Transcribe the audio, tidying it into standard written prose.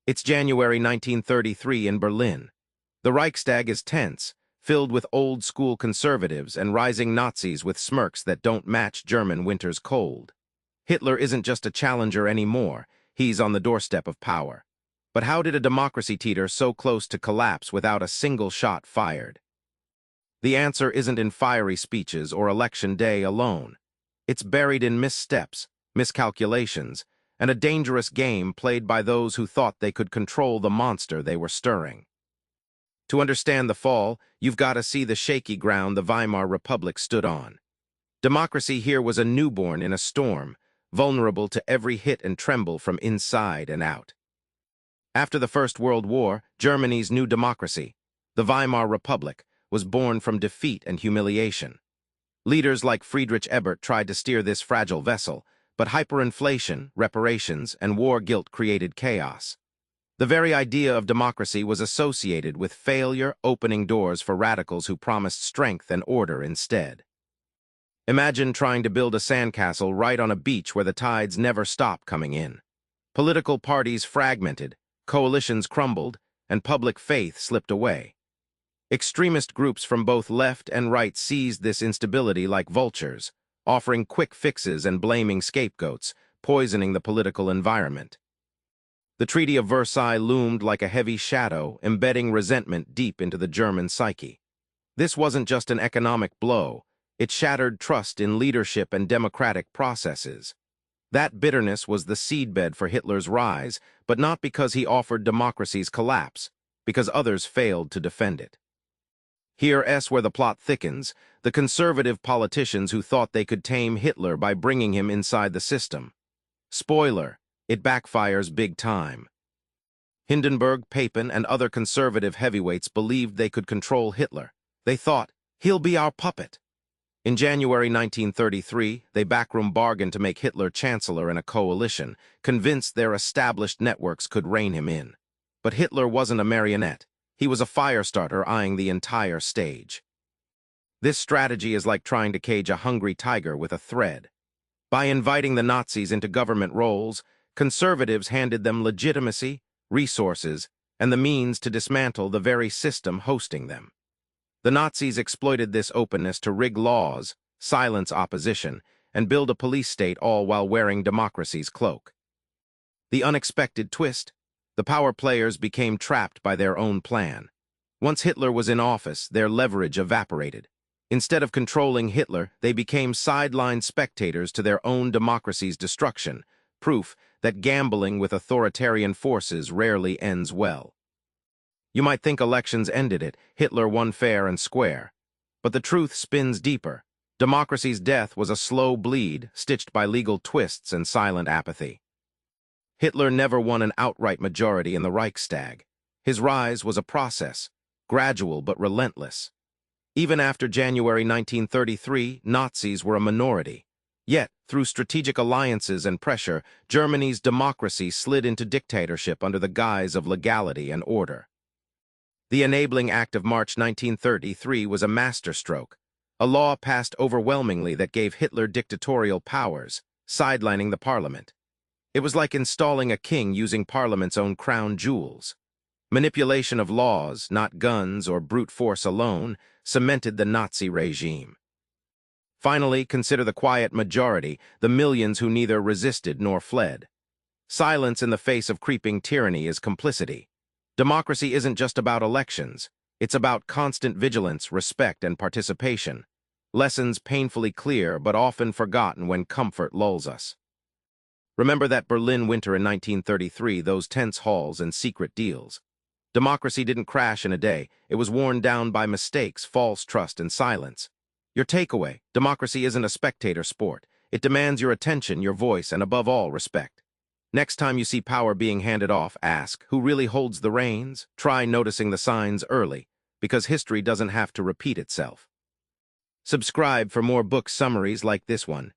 It's January 1933 in Berlin. The Reichstag is tense, filled with old-school conservatives and rising Nazis with smirks that don't match German winter's cold. Hitler isn't just a challenger anymore, he's on the doorstep of power. But how did a democracy teeter so close to collapse without a single shot fired? The answer isn't in fiery speeches or election day alone. It's buried in missteps, miscalculations, and a dangerous game played by those who thought they could control the monster they were stirring. To understand the fall, you've got to see the shaky ground the Weimar Republic stood on. Democracy here was a newborn in a storm, vulnerable to every hit and tremble from inside and out. After the First World War, Germany's new democracy, the Weimar Republic, was born from defeat and humiliation. Leaders like Friedrich Ebert tried to steer this fragile vessel, but hyperinflation, reparations, and war guilt created chaos. The very idea of democracy was associated with failure, opening doors for radicals who promised strength and order instead. Imagine trying to build a sandcastle right on a beach where the tides never stop coming in. Political parties fragmented, coalitions crumbled, and public faith slipped away. Extremist groups from both left and right seized this instability like vultures, offering quick fixes and blaming scapegoats, poisoning the political environment. The Treaty of Versailles loomed like a heavy shadow, embedding resentment deep into the German psyche. This wasn't just an economic blow, it shattered trust in leadership and democratic processes. That bitterness was the seedbed for Hitler's rise, but not because he offered democracy's collapse, because others failed to defend it. Here's where the plot thickens, the conservative politicians who thought they could tame Hitler by bringing him inside the system. Spoiler, it backfires big time. Hindenburg, Papen, and other conservative heavyweights believed they could control Hitler. They thought, he'll be our puppet. In January 1933, they backroom bargained to make Hitler chancellor in a coalition, convinced their established networks could rein him in. But Hitler wasn't a marionette. He was a firestarter eyeing the entire stage. This strategy is like trying to cage a hungry tiger with a thread. By inviting the Nazis into government roles, conservatives handed them legitimacy, resources, and the means to dismantle the very system hosting them. The Nazis exploited this openness to rig laws, silence opposition, and build a police state, all while wearing democracy's cloak. The unexpected twist: the power players became trapped by their own plan. Once Hitler was in office, their leverage evaporated. Instead of controlling Hitler, they became sideline spectators to their own democracy's destruction, proof that gambling with authoritarian forces rarely ends well. You might think elections ended it, Hitler won fair and square. But the truth spins deeper. Democracy's death was a slow bleed, stitched by legal twists and silent apathy. Hitler never won an outright majority in the Reichstag. His rise was a process, gradual but relentless. Even after January 1933, Nazis were a minority. Yet, through strategic alliances and pressure, Germany's democracy slid into dictatorship under the guise of legality and order. The Enabling Act of March 1933 was a masterstroke, a law passed overwhelmingly that gave Hitler dictatorial powers, sidelining the parliament. It was like installing a king using parliament's own crown jewels. Manipulation of laws, not guns or brute force alone, cemented the Nazi regime. Finally, consider the quiet majority, the millions who neither resisted nor fled. Silence in the face of creeping tyranny is complicity. Democracy isn't just about elections. It's about constant vigilance, respect, and participation. Lessons painfully clear but often forgotten when comfort lulls us. Remember that Berlin winter in 1933, those tense halls and secret deals. Democracy didn't crash in a day. It was worn down by mistakes, false trust, and silence. Your takeaway: democracy isn't a spectator sport. It demands your attention, your voice, and above all, respect. Next time you see power being handed off, ask, who really holds the reins? Try noticing the signs early, because history doesn't have to repeat itself. Subscribe for more book summaries like this one.